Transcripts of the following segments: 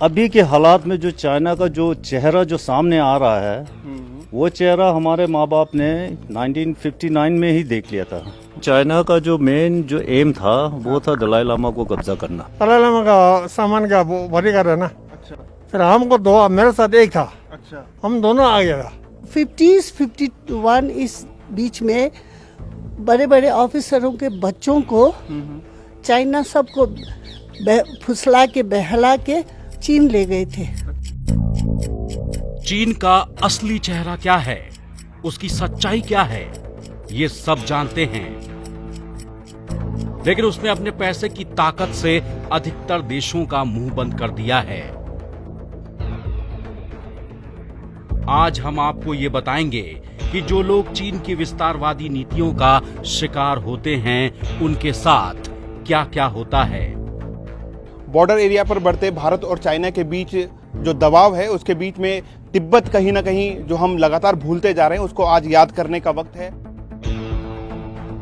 अभी के हालात में जो चाइना का जो चेहरा जो सामने आ रहा है वो चेहरा हमारे माँ बाप ने 1959 में ही देख लिया था। चाइना का जो मेन जो एम था वो था दलाई लामा को कब्जा करना। दलाई लामा का सामान का बॉडीगार्ड है ना। अच्छा। फिर हमको दो, मेरे साथ एक था। अच्छा। हम दोनों आ गया था। 50s 51 इस बीच में बड़े बड़े ऑफिसरों के बच्चों को चाइना सबको फुसला के बहला के चीन ले गए थे। चीन का असली चेहरा क्या है, उसकी सच्चाई क्या है, ये सब जानते हैं, लेकिन उसने अपने पैसे की ताकत से अधिकतर देशों का मुंह बंद कर दिया है। आज हम आपको ये बताएंगे कि जो लोग चीन की विस्तारवादी नीतियों का शिकार होते हैं उनके साथ क्या क्या होता है। बॉर्डर एरिया पर बढ़ते भारत और चाइना के बीच जो दबाव है उसके बीच में तिब्बत कहीं ना कहीं जो हम लगातार भूलते जा रहे हैं उसको आज याद करने का वक्त है।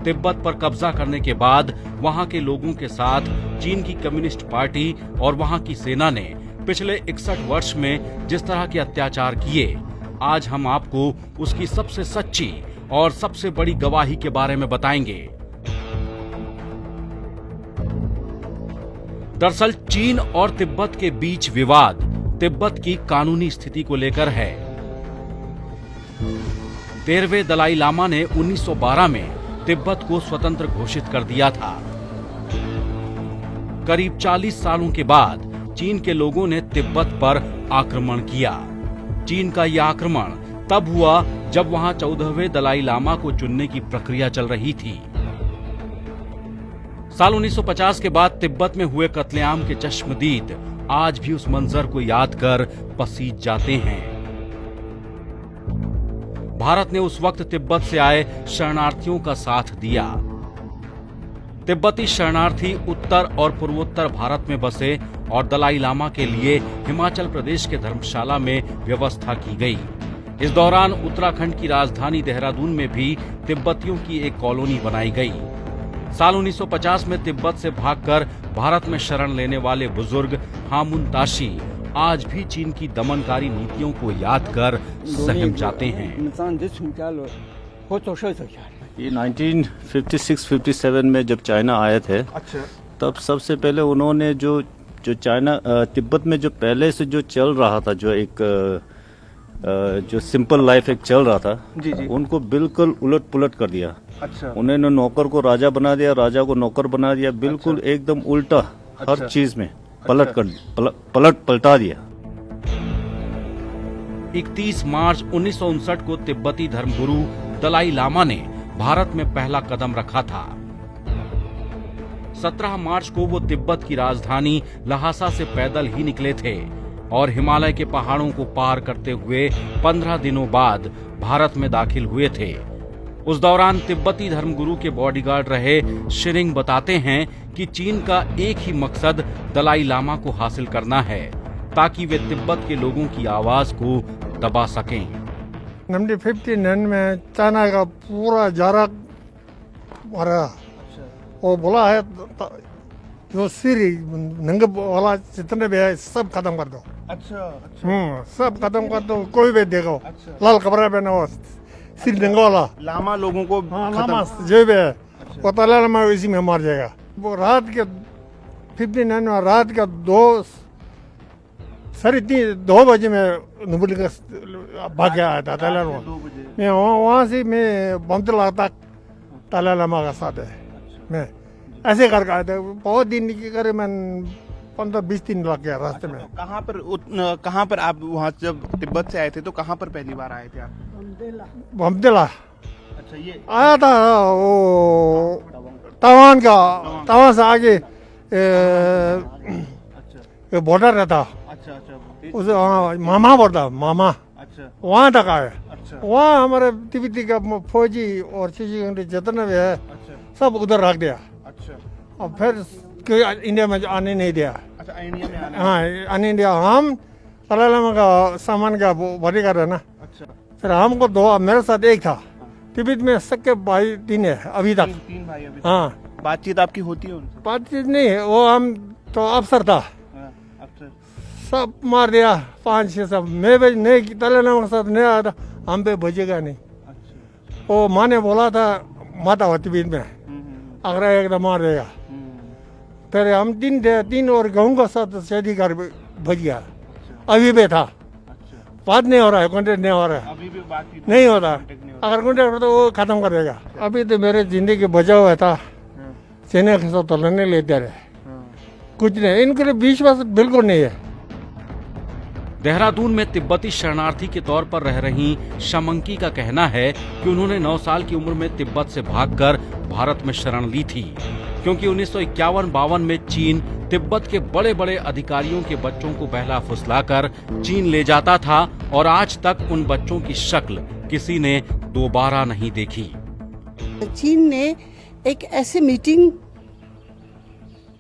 तिब्बत पर कब्जा करने के बाद वहां के लोगों के साथ चीन की कम्युनिस्ट पार्टी और वहां की सेना ने पिछले 61 वर्ष में जिस तरह के अत्याचार किए, आज हम आपको उसकी सबसे सच्ची और सबसे बड़ी गवाही के बारे में बताएंगे। दरअसल चीन और तिब्बत के बीच विवाद तिब्बत की कानूनी स्थिति को लेकर है। 13वें दलाई लामा ने 1912 में तिब्बत को स्वतंत्र घोषित कर दिया था। करीब 40 सालों के बाद चीन के लोगों ने तिब्बत पर आक्रमण किया। चीन का यह आक्रमण तब हुआ जब वहां 14वें दलाई लामा को चुनने की प्रक्रिया चल रही थी। साल 1950 के बाद तिब्बत में हुए कत्लेआम के चश्मदीद आज भी उस मंजर को याद कर पसीज जाते हैं। भारत ने उस वक्त तिब्बत से आए शरणार्थियों का साथ दिया। तिब्बती शरणार्थी उत्तर और पूर्वोत्तर भारत में बसे और दलाई लामा के लिए हिमाचल प्रदेश के धर्मशाला में व्यवस्था की गई। इस दौरान उत्तराखंड की राजधानी देहरादून में भी तिब्बतियों की एक कॉलोनी बनाई गई। साल 1950 में तिब्बत से भागकर भारत में शरण लेने वाले बुजुर्ग हामुन ताशी आज भी चीन की दमनकारी नीतियों को याद कर सहम जाते हैं। ये 1956-57 में जब चाइना आए थे, अच्छा, तब सबसे पहले उन्होंने जो चाइना तिब्बत में जो पहले से जो चल रहा था, जो एक जो सिंपल लाइफ एक चल रहा था, जी जी, उनको बिल्कुल उलट पुलट कर दिया। अच्छा। उन्होंने नौकर को राजा बना दिया, राजा को नौकर बना दिया, बिल्कुल अच्छा, एकदम उल्टा, अच्छा, हर चीज में पलटा दिया। 31 मार्च 1959 को तिब्बती धर्मगुरु दलाई लामा ने भारत में पहला कदम रखा था। 17 मार्च को वो तिब्बत की राजधानी लहासा से पैदल ही निकले थे और हिमालय के पहाड़ों को पार करते हुए 15 दिनों बाद भारत में दाखिल हुए थे। उस दौरान तिब्बती धर्मगुरु के बॉडीगार्ड रहे शिरिंग बताते हैं कि चीन का एक ही मकसद दलाई लामा को हासिल करना है ताकि वे तिब्बत के लोगों की आवाज को दबा सकें। 1959 में चाइना का पूरा जारा मारा। वो बोला है जो सीरी नंगे वाला जितने भी है सब खत्म कर दो। अच्छा। सब खत्म कर दो, कोई भी देखो। अच्छा। लाल कपड़ा पहना हो, सिर नंगा वाला लामा लोगों को, लामा जो भी है वो दलाई लामा इसी में मार जाएगा। वो रात के 59 में रात का 2 बजे में नुबली का भाग गया था दलाई लामा। मैं वहाँ से मैं बमतला तक दलाई लामा का साथ है। मैं ऐसे करके आए थे, बहुत दिन करे, मैं 15-20 दिन लग गया रास्ते में। कहाँ पर आप वहाँ जब तिब्बत से आए थे तो कहाँ पर पहली बार आए थे आप? बमतला। अच्छा। ये आया था वो तवान से आगे बॉर्डर रहता। अच्छा अच्छा। उस मामा पड़ता, मामा। अच्छा। वहाँ तक आए। अच्छा। वहाँ हमारे तिब्बती का फौजी और चीजी जितने भी है, अच्छा, सब उधर रख दिया। अच्छा। और फिर इंडिया में आने नहीं दिया। अच्छा, इंडिया में आने? हाँ, आने दिया। हम दलाई लामा का सामान का बॉडीगार्ड है ना। अच्छा। फिर हमको दो, मेरे साथ एक था। तिब्बत में सबके भाई 3 है अभी तक। 3 भाई अभी तक। हाँ। बातचीत आपकी होती है उनसे? बातचीत नहीं है, वो हम तो अफसर था। सब मार दिया 5-6 सब। मैं भी नहीं तले नमक साथ नहीं आया था, हम पे बचेगा नहीं। वो माँ ने बोला था माता होती बीच में अगर एकदम मार देगा। फिर हम 3 और गाँव का साथ शादी कर बच गया। अभी भी था, बात नहीं हो रहा है, कॉन्टेक्ट नहीं हो रहा है, अभी भी बात नहीं होता। अगर कॉन्टेक्ट हो तो वो खत्म कर देगा। अभी तो मेरे जिंदगी बचा हुआ था, सेना के साथ लड़ने लेते रहे, कुछ नहीं। इनके लिए विश्वास बिल्कुल नहीं है। देहरादून में तिब्बती शरणार्थी के तौर पर रह रही शमंकी का कहना है कि उन्होंने 9 साल की उम्र में तिब्बत से भागकर भारत में शरण ली थी, क्योंकि 1951-52 में चीन तिब्बत के बड़े बड़े अधिकारियों के बच्चों को बहला फुसलाकर चीन ले जाता था और आज तक उन बच्चों की शक्ल किसी ने दोबारा नहीं देखी। चीन ने एक ऐसी मीटिंग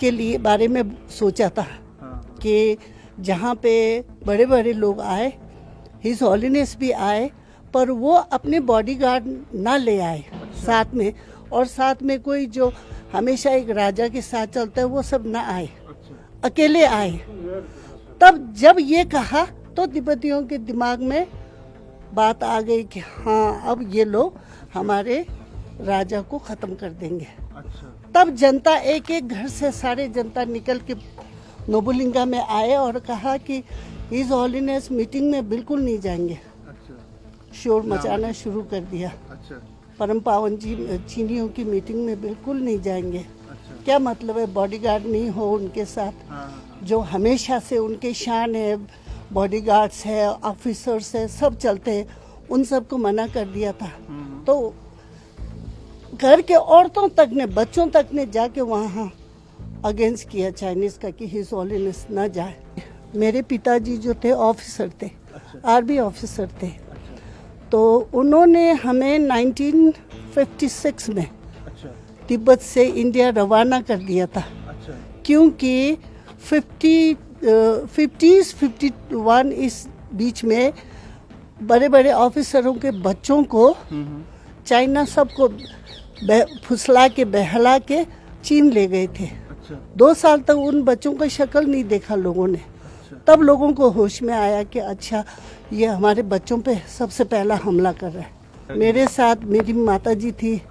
के लिए बारे में सोचा था कि जहाँ पे बड़े बड़े लोग आए, हिज हॉलीनेस भी आए, पर वो अपने बॉडीगार्ड ना ले आए साथ में, और साथ में कोई जो हमेशा एक राजा के साथ चलता है वो सब ना आए, अकेले आए। तब जब ये कहा तो तिब्बतियों के दिमाग में बात आ गई कि हाँ अब ये लोग हमारे राजा को खत्म कर देंगे। तब जनता एक एक घर से सारे जनता निकल के नोबुलिंगा में आए और कहा कि हिज हॉलीनेस मीटिंग में बिल्कुल नहीं जाएंगे। शोर मचाना शुरू कर दिया। परम पावन जी चीनियों की मीटिंग में बिल्कुल नहीं जाएंगे। क्या मतलब है, बॉडीगार्ड नहीं हो उनके साथ, जो हमेशा से उनके शान है, बॉडीगार्ड्स है, ऑफिसर्स है, सब चलते हैं, उन सबको मना कर दिया था। तो घर के औरतों तक ने, बच्चों तक ने जाके वहाँ अगेंस्ट किया चाइनीज का कि हिज हॉलीनेस न जाए। मेरे पिताजी जो थे ऑफिसर थे, आर्मी ऑफिसर थे, तो उन्होंने हमें 1956 में तिब्बत से इंडिया रवाना कर दिया था, क्योंकि 51 इस बीच में बड़े बड़े ऑफिसरों के बच्चों को चाइना सबको फुसला के बहला के चीन ले गए थे। 2 साल तक उन बच्चों का शक्ल नहीं देखा लोगों ने। तब लोगों को होश में आया कि अच्छा ये हमारे बच्चों पे सबसे पहला हमला कर रहा है। मेरे साथ मेरी माताजी थी,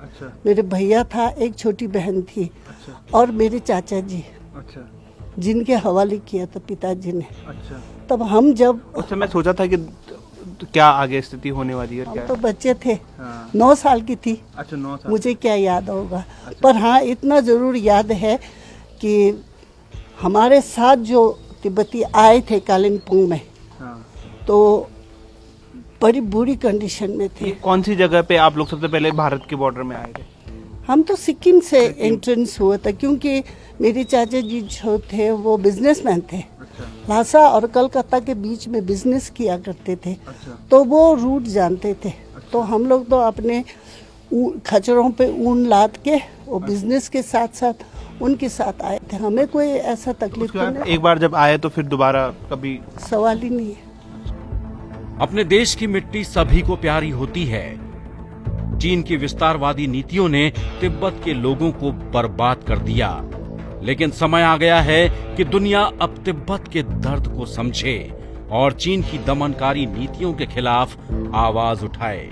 मेरे भैया था, एक छोटी बहन थी, और मेरे चाचा जी, जिनके हवाले किया था पिताजी ने। तब हम जब मैं सोचा था कि क्या आगे स्थिति होने वाली है, क्या? तो बच्चे थे, 9 साल की थी। 9 साल। मुझे क्या याद होगा, पर हाँ इतना जरूर याद है कि हमारे साथ जो तिब्बती आए थे कालिम्पोंग में, तो बड़ी बुरी कंडीशन में थे। कौन सी जगह पे आप लोग सबसे पहले भारत के बॉर्डर में आए थे? हम तो सिक्किम से एंट्रेंस हुआ था, क्योंकि मेरे चाचा जी जो थे वो बिजनेसमैन थे। लासा और कलकत्ता के बीच में बिजनेस किया करते थे, तो वो रूट जानते थे। तो हम लोग तो अपने खच्चरों पे ऊन लाद के वो बिजनेस के साथ साथ उनके साथ आए थे। हमें कोई ऐसा तकलीफ तो नहीं। एक बार जब आए तो फिर दोबारा कभी सवाल ही नहीं है। अपने देश की मिट्टी सभी को प्यारी होती है। चीन की विस्तारवादी नीतियों ने तिब्बत के लोगों को बर्बाद कर दिया, लेकिन समय आ गया है कि दुनिया अब तिब्बत के दर्द को समझे और चीन की दमनकारी नीतियों के खिलाफ आवाज उठाए।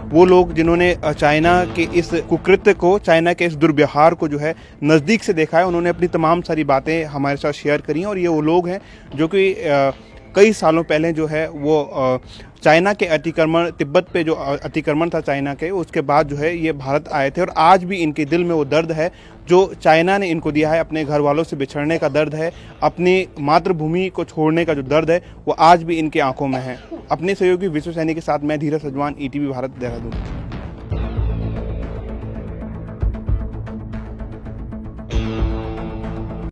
वो लोग जिन्होंने चाइना के इस कुकृत्य को, चाइना के इस दुर्व्यवहार को जो है नज़दीक से देखा है, उन्होंने अपनी तमाम सारी बातें हमारे साथ शेयर करी हैं। और ये वो लोग हैं जो कि कई सालों पहले जो है वो चाइना के अतिक्रमण, तिब्बत पे जो अतिक्रमण था चाइना के, उसके बाद जो है ये भारत आए थे। और आज भी इनके दिल में वो दर्द है जो चाइना ने इनको दिया है, अपने घर वालों से बिछड़ने का दर्द है, अपनी मातृभूमि को छोड़ने का जो दर्द है वो आज भी इनके आंखों में है। अपने सहयोगी विश्व सैनी के साथ मैं धीरज सजवान, ETV भारत, देहरादून।